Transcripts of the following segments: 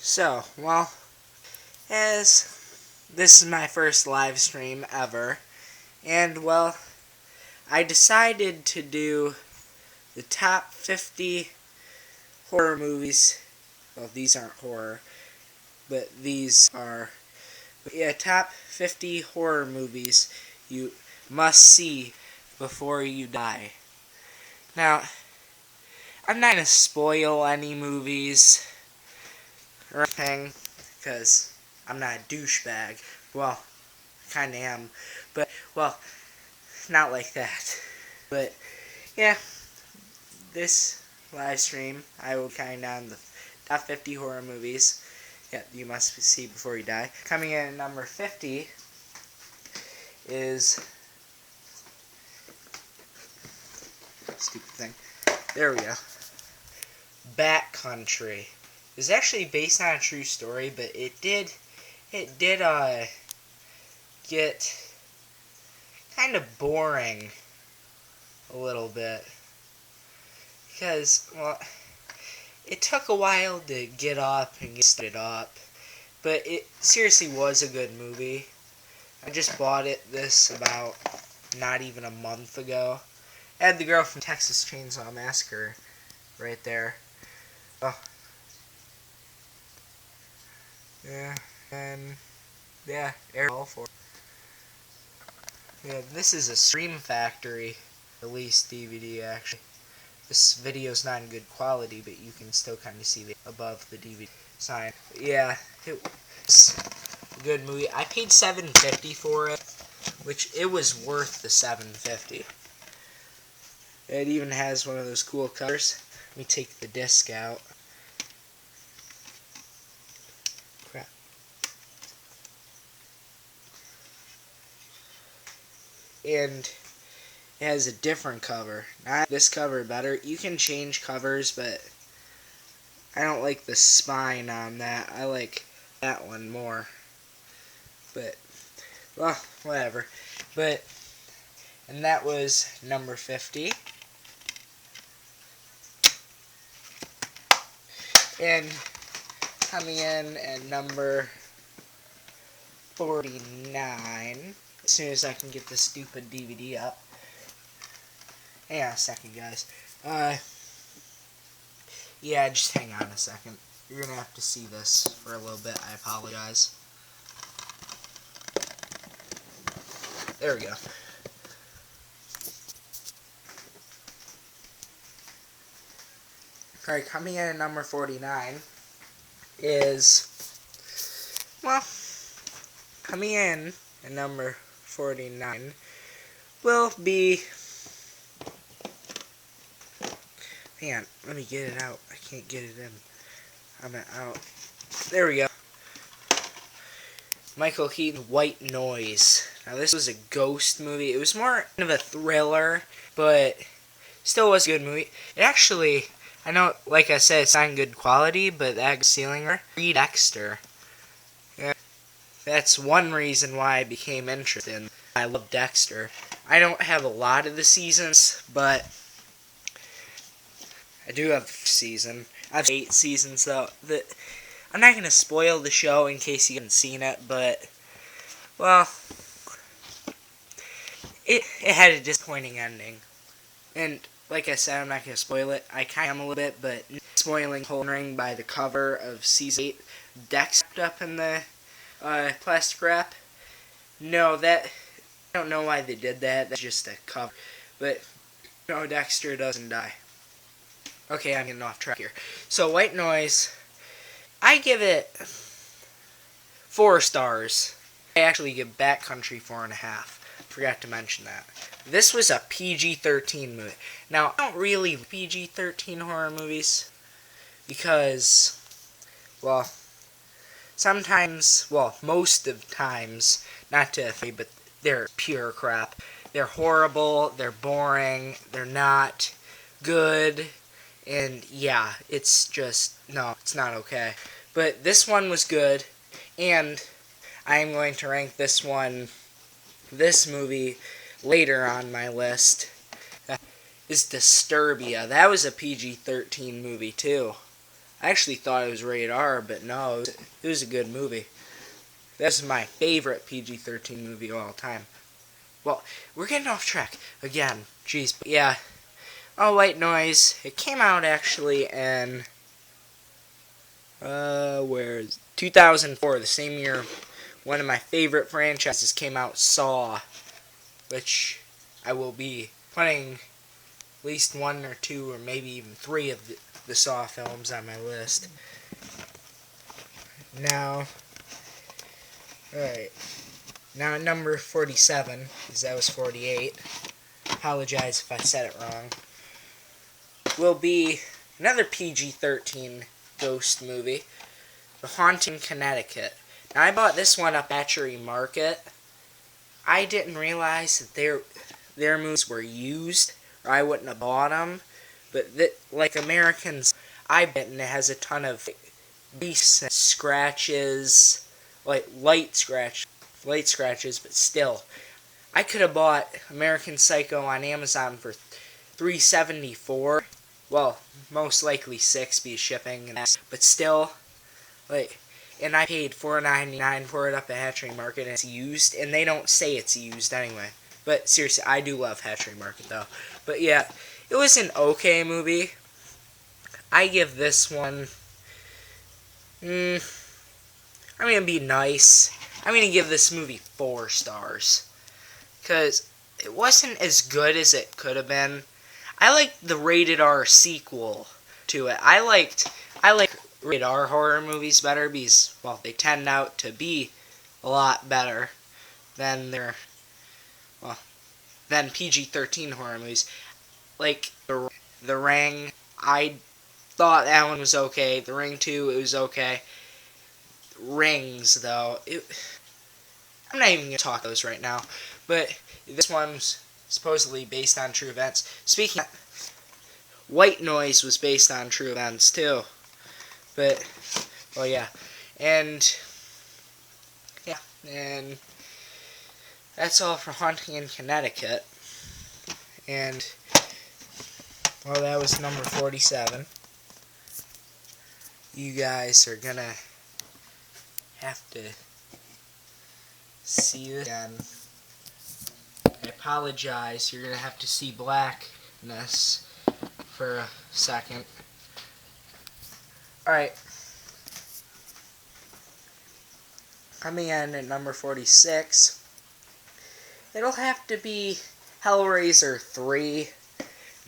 So, well, as this is my first live stream ever, and well, I decided to do the top 50 horror movies. Well, these aren't horror, but these are, top 50 horror movies you must see before you die. Now, I'm not going to spoil any movies or anything, because I'm not a douchebag. Well, I kind of am, but, well, not like that. But, yeah, this live stream, I will count down the top 50 horror movies you must see before you die. Coming in at number 50 is... Stupid thing. There we go. Backcountry. It's actually based on a true story, but it did get kind of boring a little bit, because, well, it took a while to get up and get started up, but it seriously was a good movie. I just bought this about not even a month ago. I had the girl from Texas Chainsaw Massacre right there. Oh. Yeah, and yeah, all for. Yeah, this is a Scream Factory released DVD actually. This video's not in good quality, but you can still kind of see above the DVD sign. But yeah, it's a good movie. I paid $7.50 for it, which it was worth the $7.50. It even has one of those cool covers. Let me take the disc out. Crap. And it has a different cover. Not this cover better. You can change covers, but I don't like the spine on that. I like that one more. But, well, whatever. But, and that was number 50. And coming in at number 49, as soon as I can get this stupid DVD up. Hang on a second, guys. Yeah, just hang on a second. You're gonna have to see this for a little bit. I apologize. There we go. Alright, coming in at number 49 is, well, coming in at number 49 will be, hang on, let me get it out. I can't get it in. I'm out. There we go. Michael Keaton's White Noise. Now, this was a ghost movie. It was more of a thriller, but still was a good movie. It actually, I know, like I said, it's not in good quality, but that ceiling Dexter. Yeah, that's one reason why I became interested in. I love Dexter. I don't have a lot of the seasons, but I do have a season. I have 8 seasons, though. I'm not going to spoil the show in case you haven't seen it, but, well, it had a disappointing ending. And, like I said, I'm not going to spoil it. I kind of am a little bit, but spoiling whole ring by the cover of Season 8. Dex up in the plastic wrap. No, I don't know why they did that. That's just a cover. But, no, Dexter doesn't die. Okay, I'm getting off track here. So, White Noise, I give it 4 stars. I actually give Backcountry 4.5. Forgot to mention that. This was a PG-13 movie. Now, I don't really like PG-13 horror movies because, well, sometimes, well, most of the times, not to say, but they're pure crap. They're horrible, they're boring, they're not good, and yeah, it's just, no, it's not okay. But this one was good, and I'm going to rank this movie later on my list, is Disturbia. That was a PG-13 movie, too. I actually thought it was rated R, but no, it was a good movie. That's my favorite PG-13 movie of all time. Well, we're getting off track again. Jeez, but yeah. Oh, White Noise. It came out actually in 2004, the same year one of my favorite franchises came out, Saw, which I will be putting at least 1 or 2 or maybe even 3 of the Saw films on my list. Now, alright. Now at number 47, because that was 48, apologize if I said it wrong, will be another PG-13 ghost movie, The Haunting Connecticut. Now I bought this one up at Battery Market. I didn't realize that their movies were used, or I wouldn't have bought them. But like Americans, I bet it has a ton of grease and scratches, like light scratches, but still. I could have bought American Psycho on Amazon for $3.74. Well, most likely $6 because shipping and that, but still, like, and I paid $4.99 for it up at Hatchery Market, and it's used, and they don't say it's used anyway. But seriously, I do love Hatchery Market though. But yeah, it was an okay movie. I give this one, I'm gonna be nice. I'm gonna give this movie 4 stars. Because it wasn't as good as it could have been. I liked the rated R sequel to it. I like rated R horror movies better because, well, they tend out to be a lot better than than PG-13 horror movies. Like The Ring, I thought that one was okay. The Ring 2, it was okay. Rings, though, I'm not even going to talk those right now. But this one's supposedly based on true events. Speaking of, White Noise was based on true events, too. But, well, yeah. And that's all for Haunting in Connecticut. And, well, that was number 47. You guys are going to have to see this again. I apologize. You're going to have to see blackness for a second. Alright. Coming in at number 46. It'll have to be Hellraiser 3.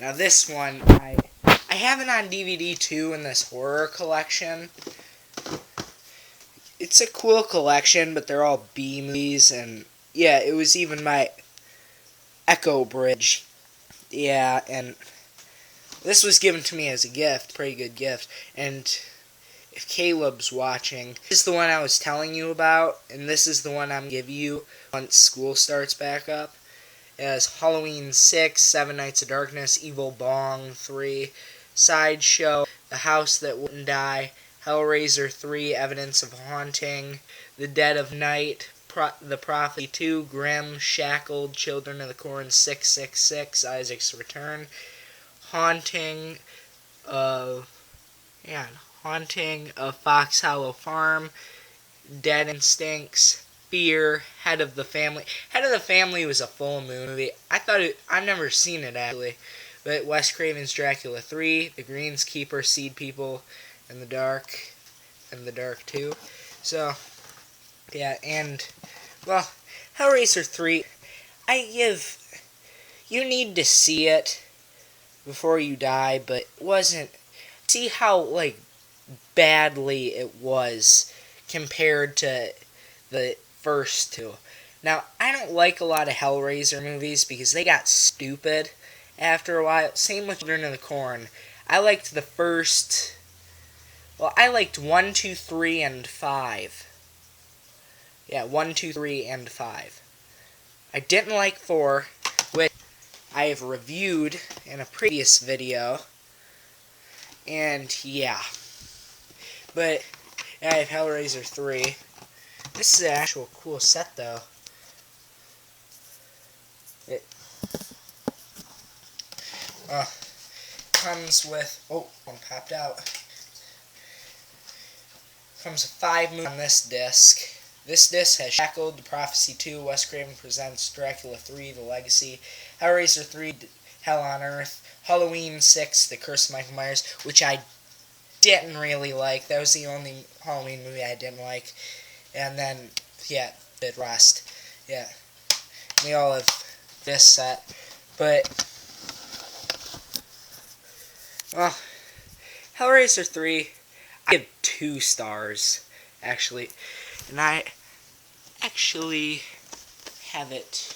Now this one, I have it on DVD too in this horror collection. It's a cool collection, but they're all B movies, and yeah, it was even my Echo Bridge. Yeah, and this was given to me as a gift, pretty good gift. And if Caleb's watching, this is the one I was telling you about, and this is the one I'm giving you once school starts back up. It has Halloween 6, Seven Nights of Darkness, Evil Bong 3, Sideshow, The House That Wouldn't Die, Hellraiser 3, Evidence of Haunting, The Dead of Night, The Prophecy 2, Grimm, Shackled, Children of the Corn 666, Isaac's Return, Haunting of Fox Hollow Farm, Dead Instincts, Fear, Head of the Family. Head of the Family was a full moon movie. I've never seen it actually, but Wes Craven's Dracula 3, The Greenskeeper, Seed People, and The Dark 2. So, yeah, and, well, Hellraiser 3, you need to see it before you die, but it wasn't, see how, like, badly it was compared to the first two. Now, I don't like a lot of Hellraiser movies because they got stupid after a while. Same with Children of the Corn. I liked the first, well, I liked 1, 2, 3, and 5. Yeah, 1, 2, 3, and 5. I didn't like 4, which I have reviewed in a previous video. And, yeah. But, yeah, I have Hellraiser 3. This is an actual cool set, though. It comes with, oh, one popped out. comes with 5 movies on this disc. This disc has Shackled, The Prophecy 2, Wes Craven Presents, Dracula 3, The Legacy, Hellraiser 3, Hell on Earth, Halloween 6, The Curse of Michael Myers, which I didn't really like. That was the only Halloween movie I didn't like. And then, yeah, the rest. Yeah. We all have this set. But, well, Hellraiser 3, I give 2 stars, actually. And I actually have it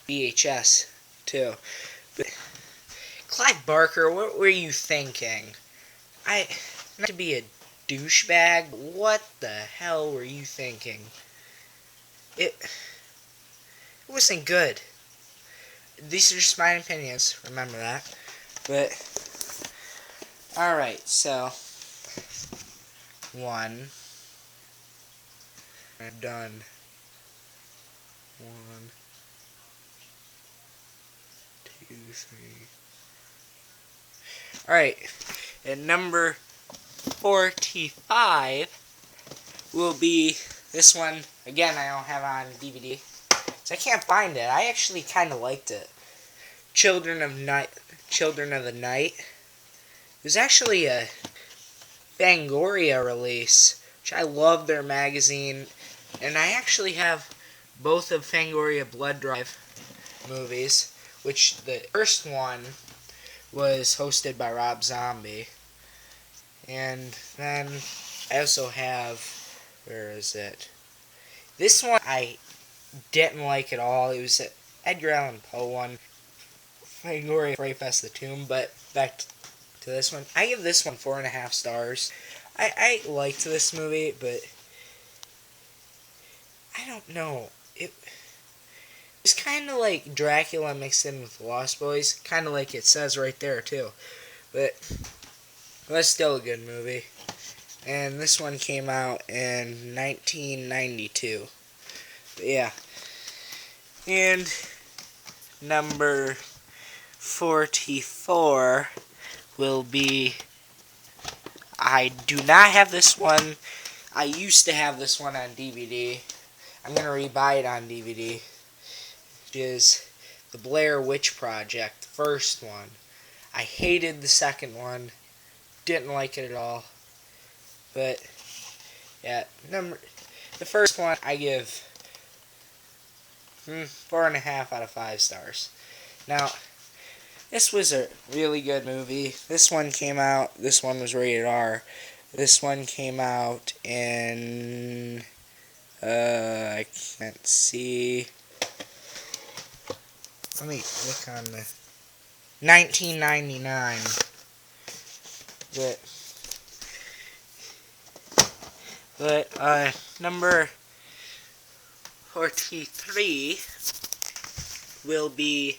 VHS, too. But, Clive Barker, what were you thinking? Not to be a douchebag, but what the hell were you thinking? It wasn't good. These are just my opinions, remember that. But, alright, so, 1. I've done 1, 2, 3. Alright, and number 45 will be this one. Again, I don't have it on DVD, so I can't find it. I actually kind of liked it. Children of the Night. It was actually a Fangoria release, which I love their magazine, and I actually have both of Fangoria Blood Drive movies, which the first one was hosted by Rob Zombie. And then I also have, where is it? This one I didn't like at all. It was an Edgar Allan Poe one, Fangoria Fright Fest the Tomb. But back to this one, I give this one 4.5 stars. I liked this movie, but I don't know. It was kind of like Dracula mixed in with Lost Boys, kind of like it says right there too. But that's still a good movie. And this one came out in 1992. But yeah. And number 44 will be, I do not have this one. I used to have this one on DVD. I'm going to rebuy it on DVD. Which is The Blair Witch Project, the first one. I hated the second one. Didn't like it at all. But, yeah, the first one I give 4.5 out of 5 stars. Now, this was a really good movie. This one came out, this one was rated R. This one came out in, I can't see. Let me look on the 1999. But number 43 will be,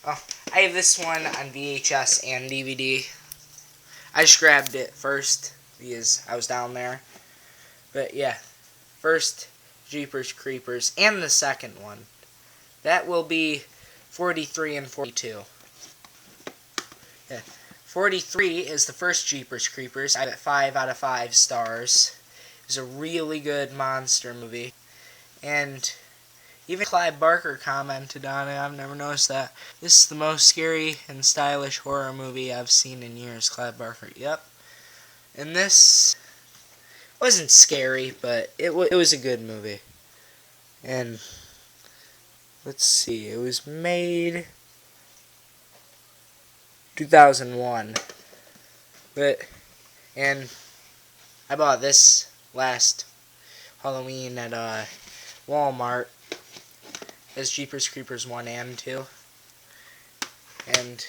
I have this one on VHS and DVD. I just grabbed it first because I was down there. But yeah, first Jeepers Creepers and the second one. That will be 43 and 42. Yeah. 43 is the first Jeepers Creepers. I have it 5 out of 5 stars. It was a really good monster movie. And even Clive Barker commented on it. I've never noticed that. This is the most scary and stylish horror movie I've seen in years. Clive Barker. Yep. And this wasn't scary, but it was a good movie. And let's see. It was made 2001. And I bought this last Halloween at Walmart. As Jeepers Creepers 1 and 2. And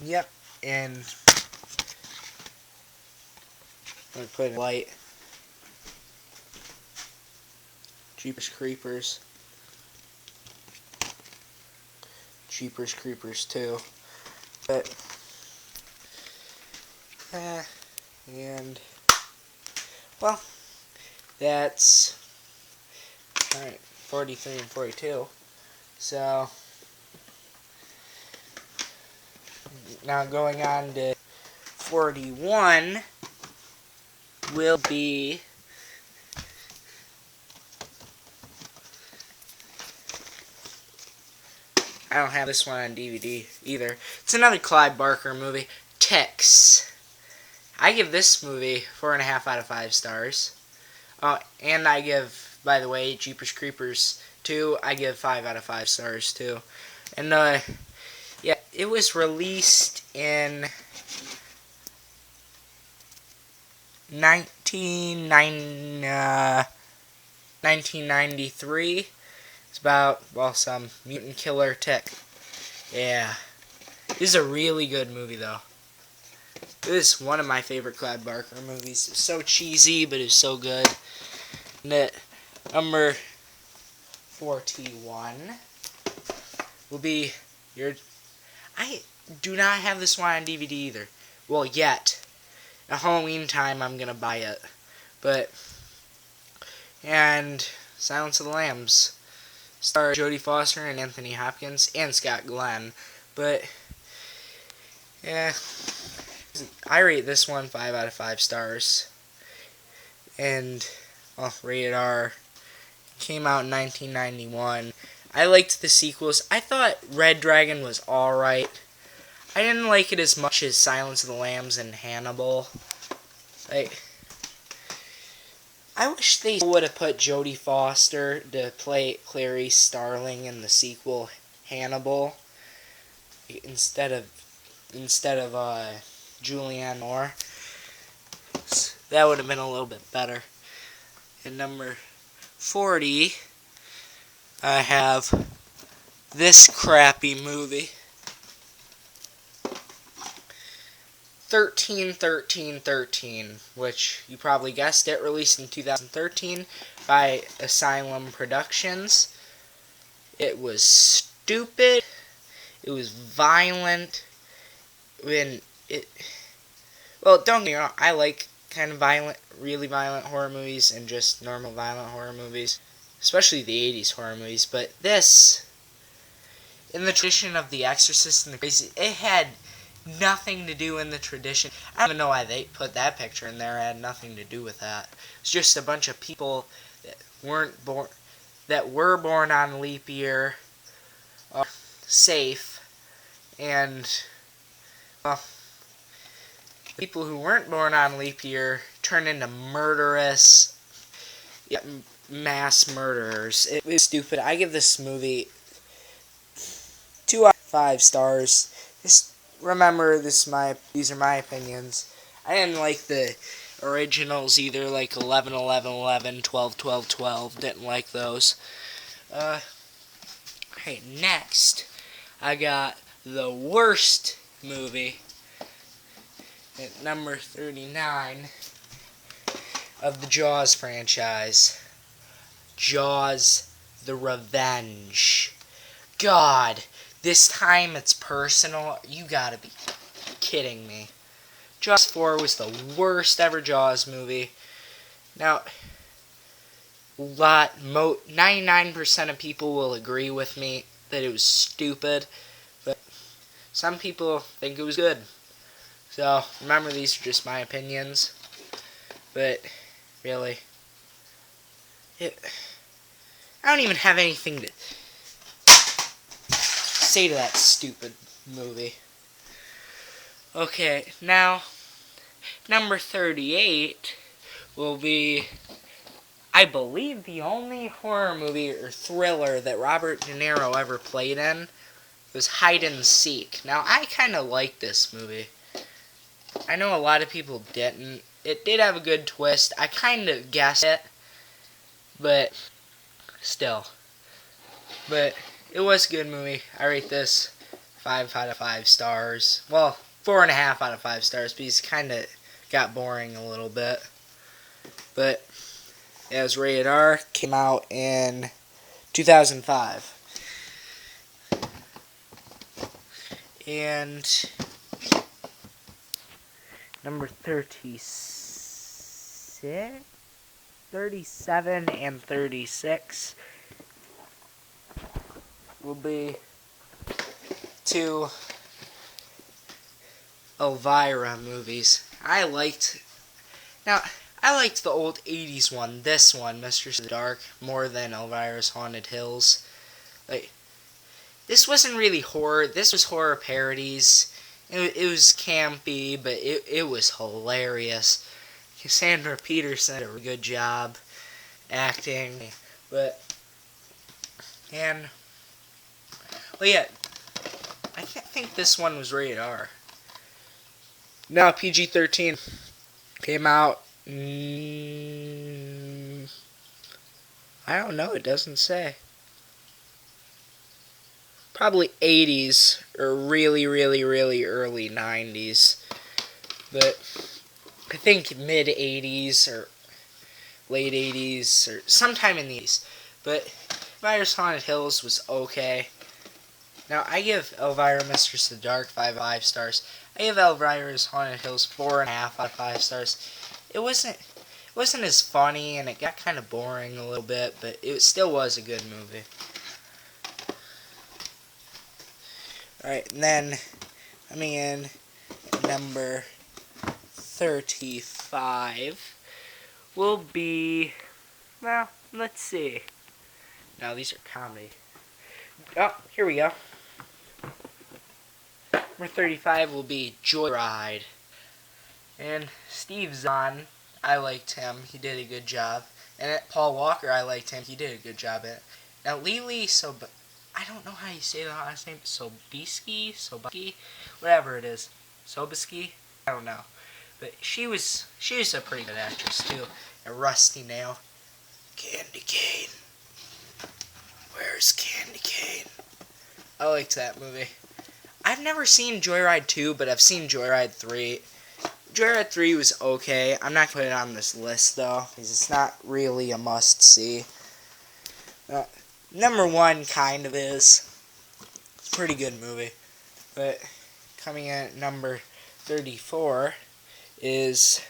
yep, and I'm gonna put in light. Jeepers Creepers. Jeepers Creepers 2. But and well, that's alright, 43 and 42. So Now going on to 41 will be I don't have this one on DVD either. It's another Clive Barker movie, Ticks. I give this movie 4.5 out of 5 stars. Oh, and I give, by the way, Jeepers Creepers 2, I give 5 out of 5 stars too. And yeah, it was released in 1993. It's about, well, some mutant killer tick. Yeah. This is a really good movie, though. This is one of my favorite Clive Barker movies. It's so cheesy, but it's so good. And at number 41 will be your... I do not have this one on DVD either. Well, yet. At Halloween time, I'm going to buy it. But... And Silence of the Lambs. Star Jodie Foster and Anthony Hopkins and Scott Glenn. But... yeah... I rate this one 5 out of 5 stars. And, well, rated R. Came out in 1991. I liked the sequels. I thought Red Dragon was alright. I didn't like it as much as Silence of the Lambs and Hannibal. Like, I wish they would have put Jodie Foster to play Clarice Starling in the sequel Hannibal instead of Julianne Moore. That would have been a little bit better. And number 40, I have this crappy movie, 13-13-13, which you probably guessed it, released in 2013 by Asylum Productions. It was stupid. It was violent. Well, don't get me wrong, I like kind of violent, really violent horror movies and just normal violent horror movies, especially the 80s horror movies, but this, in the tradition of The Exorcist and the Crazy, it had nothing to do in the tradition. I don't even know why they put that picture in there. It had nothing to do with that. It's just a bunch of people that were born on leap year, safe, and, well, people who weren't born on leap year turned into murderous, mass murderers. It was stupid. I give this movie 2 out of 5 stars. Just remember, these are my opinions. I didn't like the originals either, like 11-11-11, 12-12-12. Didn't like those. Okay, next, I got the worst movie at number 39 of the Jaws franchise. Jaws: The Revenge. God, this time it's personal. You gotta be kidding me. Jaws 4 was the worst ever Jaws movie. Now, 99% of people will agree with me that it was stupid, but some people think it was good. So, remember, these are just my opinions. But, really, I don't even have anything to say to that stupid movie. Okay, now, number 38 will be, I believe, the only horror movie or thriller that Robert De Niro ever played in. It was Hide and Seek. Now, I kind of like this movie. I know a lot of people didn't. It did have a good twist. I kind of guessed it, but still. But it was a good movie. I rate this 5 out of 5 stars. Well, 4.5 out of 5 stars, because it kind of got boring a little bit. But it was rated R. Came out in 2005. And number 37 and 36 will be two Elvira movies. I liked the old 80s one, this one, Mistress of the Dark, more than Elvira's Haunted Hills. Like, this wasn't really horror, this was horror parodies. It was campy, but it was hilarious. Cassandra Peterson did a good job acting, but, and, well, yeah, I can't think this one was rated R. No, PG-13 came out, I don't know, it doesn't say. Probably 80s, or really, really, really early 90s, but I think mid-80s, or late 80s, or sometime in the 80s, but Elvira's Haunted Hills was okay. Now, I give Elvira Mistress of the Dark 5 out of 5 stars. I give Elvira's Haunted Hills 4.5 out of 5 stars. It wasn't as funny, and it got kind of boring a little bit, but it still was a good movie. Alright, and then coming in at number 35 will be, well, let's see. Now, these are comedy. Oh, here we go. Number 35 will be Joyride. And Steve Zahn, I liked him. He did a good job. And Paul Walker, I liked him. He did a good job at it. Now, Lily I don't know how you say the last name. Sobieski, whatever it is. Sobieski, I don't know. But she was a pretty good actress too. And Rusty Nail, Candy Cane. Where's Candy Cane? I liked that movie. I've never seen Joyride 2, but I've seen Joyride 3. Joyride 3 was okay. I'm not going to put it on this list, though, because it's not really a must-see. Number 1 kind of is. It's a pretty good movie. But coming in at number 34 is,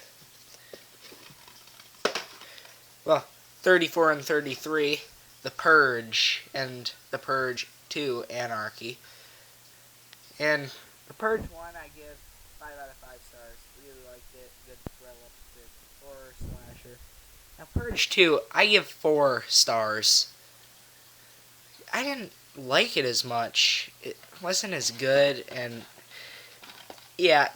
well, 34 and 33, The Purge and The Purge 2, Anarchy. And The Purge 1, I give 5 out of 5 stars. Really liked it. Good thriller, good horror slasher. Now, Purge 2, I give 4 stars. I didn't like it as much. It wasn't as good, and yeah,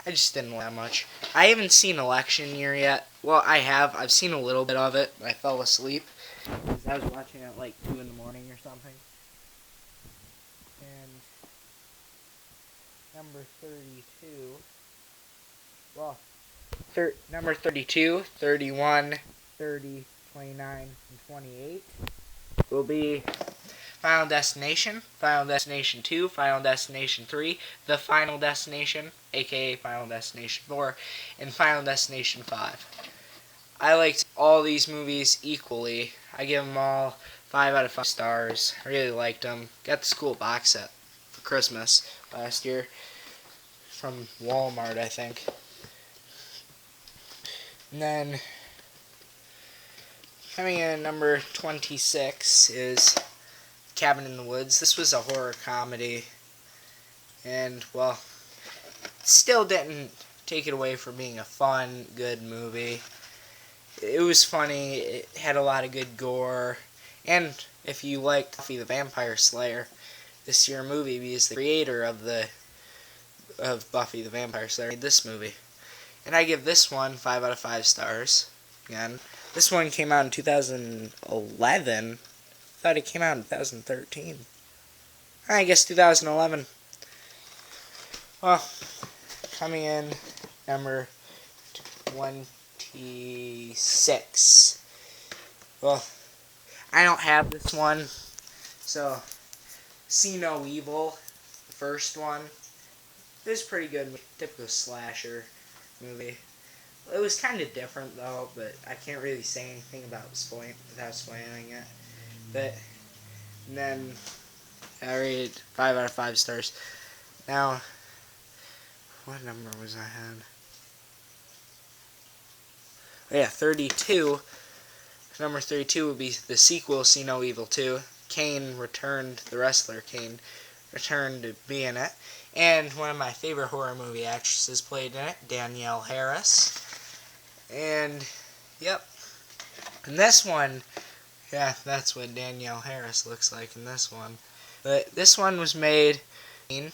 I just didn't like that much. I haven't seen Election Year yet. Well, I have. I've seen a little bit of it, but I fell asleep because I was watching it at like 2 in the morning or something. And number 32, well, number 32, 31, 30, 29, and 28 will be Final Destination, Final Destination 2, Final Destination 3, The Final Destination, aka Final Destination 4, and Final Destination 5. I liked all these movies equally. I give them all 5 out of 5 stars. I really liked them. Got the school box set for Christmas last year from Walmart, I think. And then coming in at number 26 is Cabin in the Woods. This was a horror comedy, and, well, it still didn't take it away from being a fun, good movie. It was funny, it had a lot of good gore, and if you liked Buffy the Vampire Slayer, this year movie, because the creator of Buffy the Vampire Slayer made this movie. And I give this one 5 out of 5 stars. Again, this one came out in 2011. I thought it came out in 2013. I guess 2011. Well, coming in number 26. Well, I don't have this one, so See No Evil, the first one. It was pretty good, typical slasher movie. It was kind of different though, but I can't really say anything about without spoiling it. But and then I rated 5 out of 5 stars. Now, what number was I on? Oh yeah, 32. Number 32 would be the sequel, See No Evil 2. Kane returned, the wrestler Kane returned to be in it. And one of my favorite horror movie actresses played in it, Danielle Harris. And, yep. And this one, yeah, that's what Danielle Harris looks like in this one. But this one was made in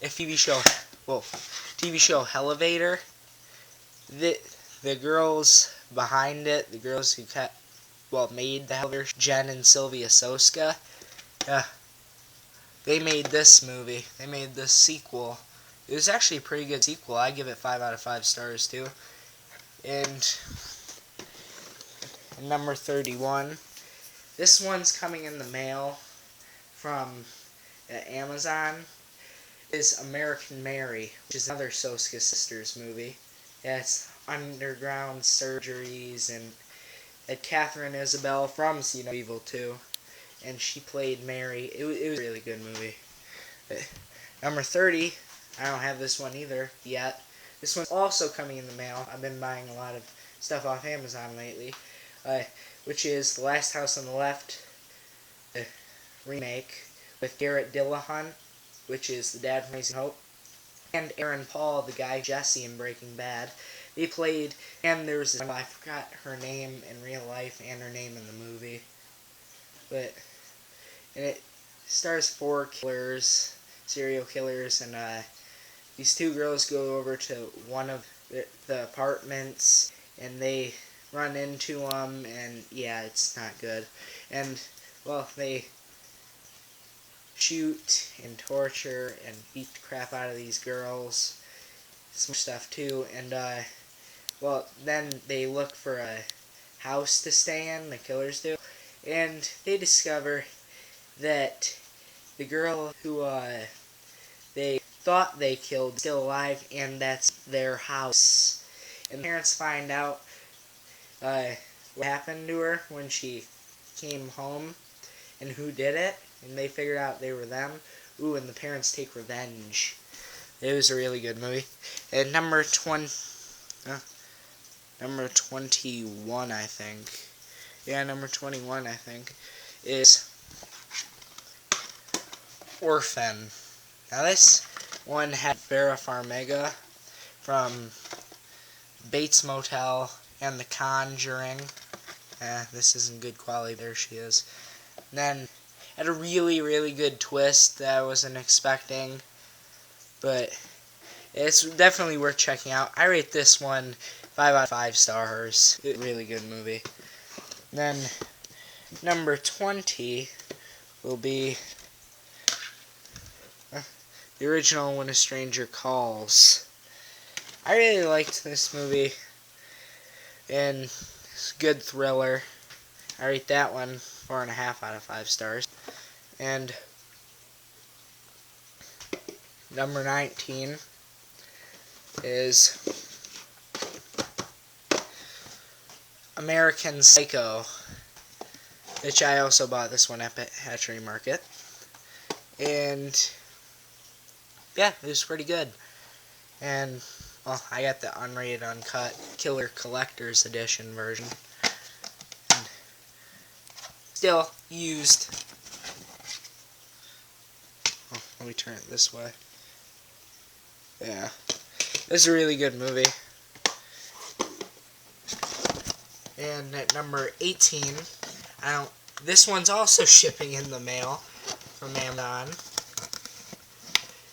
a TV show Elevator. The girls behind it, the girls who made the Elevator, Jen and Sylvia Soska, they made this movie. They made this sequel. It was actually a pretty good sequel. I give it 5 out of 5 stars too. And number 31. This one's coming in the mail from Amazon. Is American Mary, which is another Soska Sisters movie. Yeah, it's underground surgeries, and Catherine Isabel from See No Evil 2, and she played Mary. It was a really good movie. Number 30, I don't have this one either yet. This one's also coming in the mail. I've been buying a lot of stuff off Amazon lately, which is The Last House on the Left remake with Garrett Dillahunt, which is the dad from Raising Hope, and Aaron Paul, the guy Jesse in Breaking Bad. They played, and there was this one, I forgot her name in real life and her name in the movie, and it stars 4 killers, serial killers, and these 2 girls go over to one of the apartments, and they run into them, and yeah, it's not good. And, well, they shoot and torture and beat the crap out of these girls. Some stuff too. And then they look for a house to stay in, the killers do, and they discover that the girl who they thought they killed is still alive, and that's their house. And the parents find out what happened to her when she came home and who did it. And they figured out they were them. Ooh, and the parents take revenge. It was a really good movie. And number 21, I think. Yeah, number 21, I think, is Orphan. Now this one had Vera Farmiga from Bates Motel and The Conjuring. This isn't good quality. There she is. And then had a really, really good twist that I wasn't expecting, but it's definitely worth checking out. I rate this one 5 out of 5 stars. It's a really good movie. And then number 20 will be the original When a Stranger Calls. I really liked this movie, and it's a good thriller. I rate that one 4.5 out of 5 stars. And number 19 is American Psycho, which I also bought this one at Hatchery Market. And yeah, it was pretty good. And, well, I got the unrated, uncut Killer Collector's Edition version. And still used. Oh, let me turn it this way. Yeah. This is a really good movie. And at number 18, this one's also shipping in the mail from Amazon,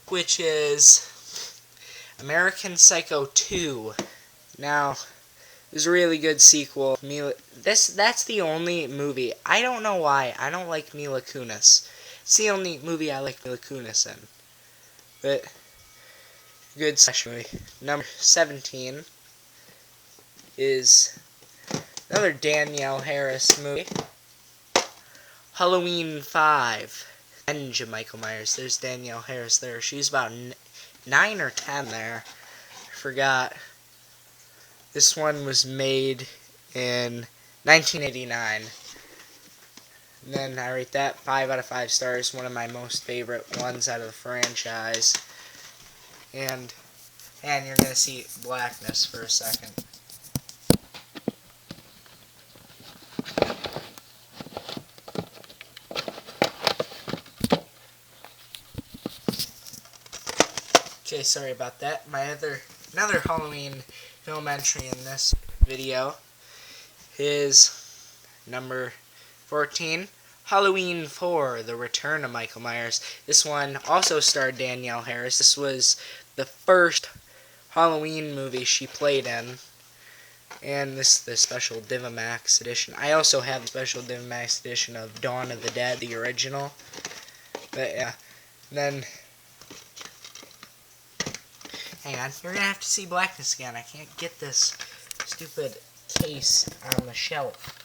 which is American Psycho 2. Now, it was a really good sequel. That's the only movie. I don't know why. I don't like Mila Kunis. It's the only movie I like Mila Kunis in. But, good movie. Number 17 is another Danielle Harris movie. Halloween 5. Revenge of Michael Myers. There's Danielle Harris there. She's about 9 or 10 there. I forgot. This one was made in 1989. And then I rate that 5 out of 5 stars. One of my most favorite ones out of the franchise. And you're going to see blackness for a second. Okay, sorry about that. Another Halloween film entry in this video is number 14, Halloween 4, The Return of Michael Myers. This one also starred Danielle Harris. This was the first Halloween movie she played in. And this is the special DivaMax edition. I also have the special DivaMax edition of Dawn of the Dead, the original. But yeah, then... Hang on, you're going to have to see blackness again. I can't get this stupid case on the shelf.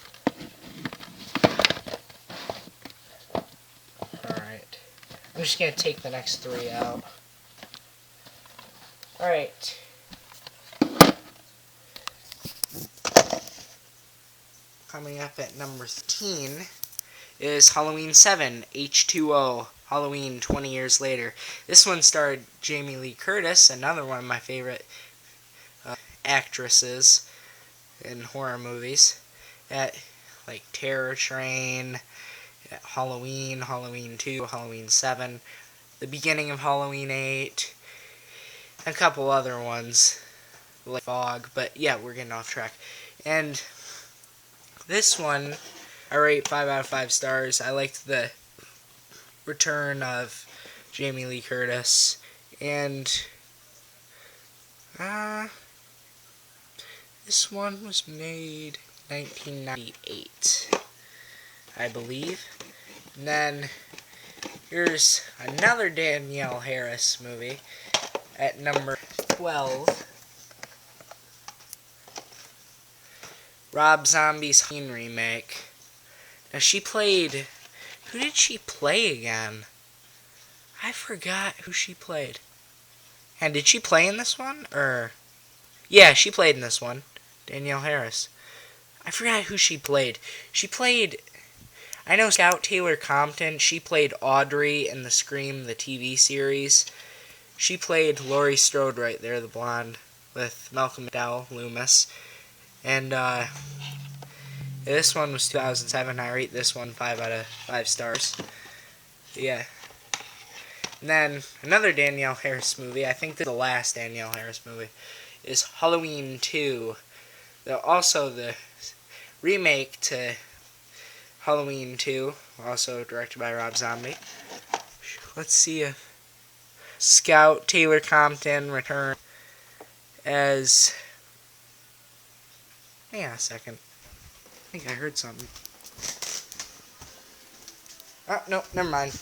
Alright. I'm just going to take the next 3 out. Alright. Coming up at number 13 is Halloween 7, H2O. Halloween 20 years later. This one starred Jamie Lee Curtis, another one of my favorite actresses in horror movies. At like Terror Train, Halloween, Halloween 2, Halloween 7, the beginning of Halloween 8, and a couple other ones like Fog. But yeah, we're getting off track. And this one, I rate 5 out of 5 stars. I liked the return of Jamie Lee Curtis, and this one was made 1998, I believe. And then here's another Danielle Harris movie at number 12, Rob Zombie's Halloween remake. Now she played... Who did she play again? I forgot who she played. And did she play in this one? Or... Yeah, she played in this one. Danielle Harris. I forgot who she played. She played... I know Scout Taylor Compton. She played Audrey in the Scream, the TV series. She played Laurie Strode right there, the blonde, with Malcolm McDowell, Loomis. And, this one was 2007. I rate this one 5 out of 5 stars. Yeah. And then another Danielle Harris movie, I think this is the last Danielle Harris movie, is Halloween 2. Also the remake to Halloween 2, also directed by Rob Zombie. Let's see if Scout Taylor Compton returned as... Hang on a second. I think I heard something. Oh, no, never mind.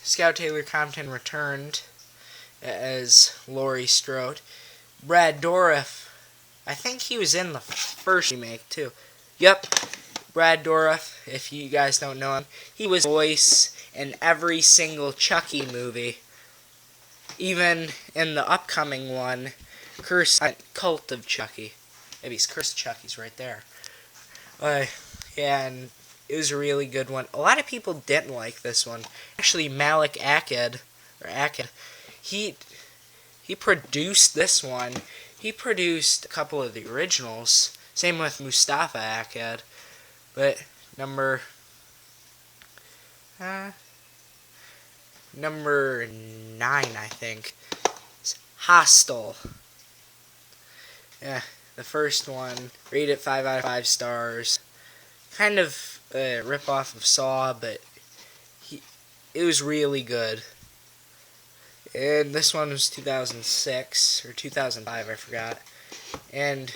Scout Taylor Compton returned as Laurie Strode. Brad Dourif, I think he was in the first remake, too. Yep, Brad Dourif, if you guys don't know him. He was voice in every single Chucky movie. Even in the upcoming one, Cult of Chucky. Maybe it's Cursed Chucky's right there. Yeah, and it was a really good one. A lot of people didn't like this one. Actually, Malik Akkad, he produced this one. He produced a couple of the originals. Same with Mustafa Akkad. But number 9, I think, is Hostel. Yeah. The first one, rated 5 out of 5 stars. Kind of a rip-off of Saw, but it was really good. And this one was 2006, or 2005, I forgot. And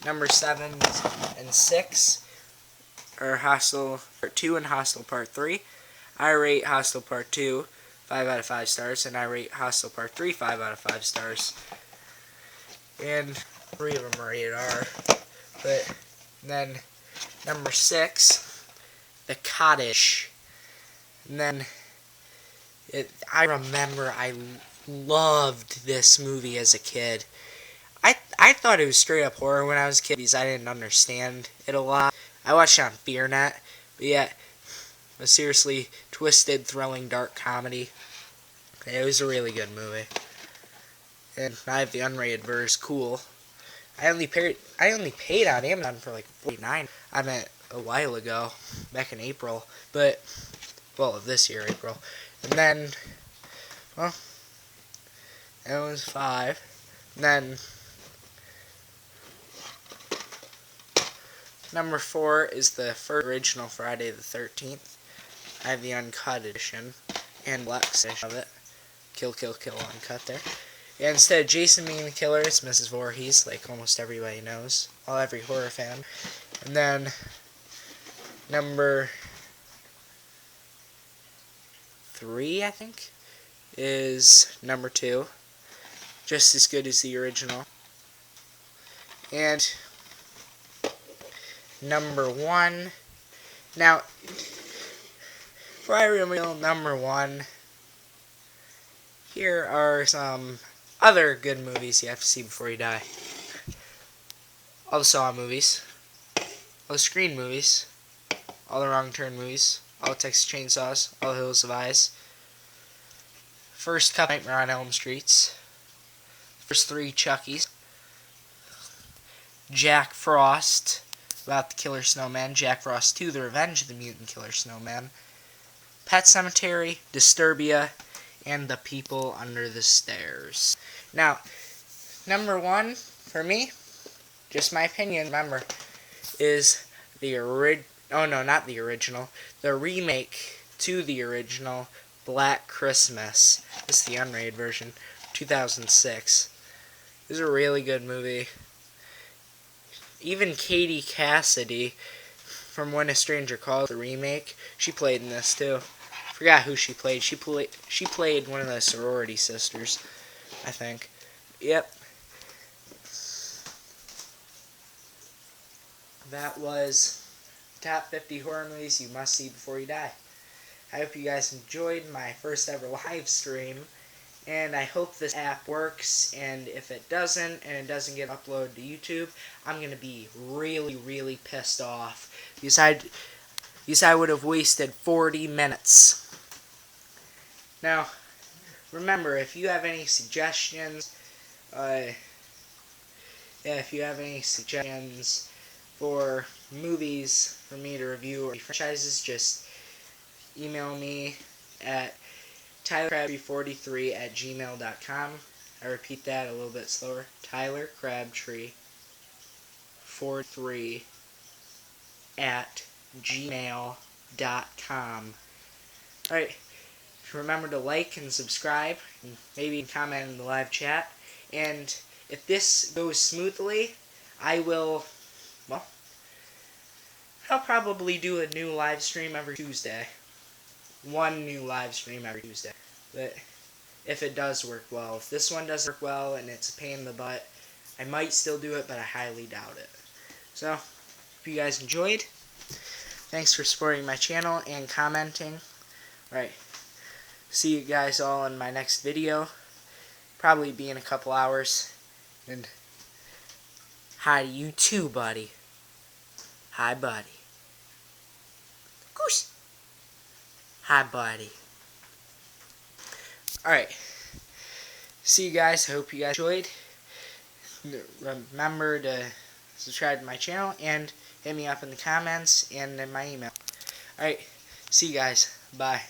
number 7 and 6 are Hostel Part 2 and Hostel Part 3. I rate Hostel Part 2 5 out of 5 stars, and I rate Hostel Part 3 5 out of 5 stars. And 3 of them are rated R. But then number 6, The Cottage. And then I remember I loved this movie as a kid. I thought it was straight up horror when I was a kid because I didn't understand it a lot. I watched it on FearNet, but yet a seriously twisted, thrilling, dark comedy. It was a really good movie. And I have the unrated version. Cool. I only paid on Amazon for like $49. I meant a while ago, back in April. But Well, of this year, April. And then, well, it was 5. And then, number 4 is the first original Friday the 13th. I have the uncut edition and black edition of it. Kill, kill, kill, uncut there. And instead of Jason being the killer, it's Mrs. Voorhees, like almost everybody knows. Well, every horror fan. And then, number 3, I think, is number 2. Just as good as the original. And number 1. Now, before I reveal number 1, here are some other good movies you have to see before you die. All the Saw movies, all the Scream movies, all the Wrong Turn movies, all the Texas Chainsaws, all the Hills of Eyes, first couple Nightmare on Elm Streets, first 3 Chuckies, Jack Frost, about the Killer Snowman, Jack Frost 2, The Revenge of the Mutant Killer Snowman, Pet Sematary, Disturbia, and The People Under the Stairs. Now, number 1, for me, just my opinion, remember, is the the remake to the original, Black Christmas. This is the unrated version, 2006. This is a really good movie. Even Katie Cassidy from When a Stranger Calls, the remake, she played in this too. Forgot who she played. She played one of the sorority sisters, I think. Yep. That was top 50 horror movies you must see before you die. I hope you guys enjoyed my first ever live stream, and I hope this app works, and if it doesn't, and it doesn't get uploaded to YouTube, I'm going to be really, really pissed off, because I would have wasted 40 minutes. Now, remember, if you have any suggestions, for movies for me to review or franchises, just email me at tylercrabtree43@gmail.com. I repeat that a little bit slower. tylercrabtree43@gmail.com. Alright, remember to like and subscribe, and maybe comment in the live chat. And if this goes smoothly, I'll probably do a new live stream every Tuesday. One new live stream every Tuesday. But if it does work well. If this one doesn't work well and it's a pain in the butt, I might still do it, but I highly doubt it. So, if you guys enjoyed, thanks for supporting my channel and commenting. Alright, see you guys all in my next video. Probably be in a couple hours. And hi to you too, buddy. Hi, buddy. Goose. Hi, buddy. Alright. See you guys. I hope you guys enjoyed. Remember to subscribe to my channel and hit me up in the comments and in my email. Alright. See you guys. Bye.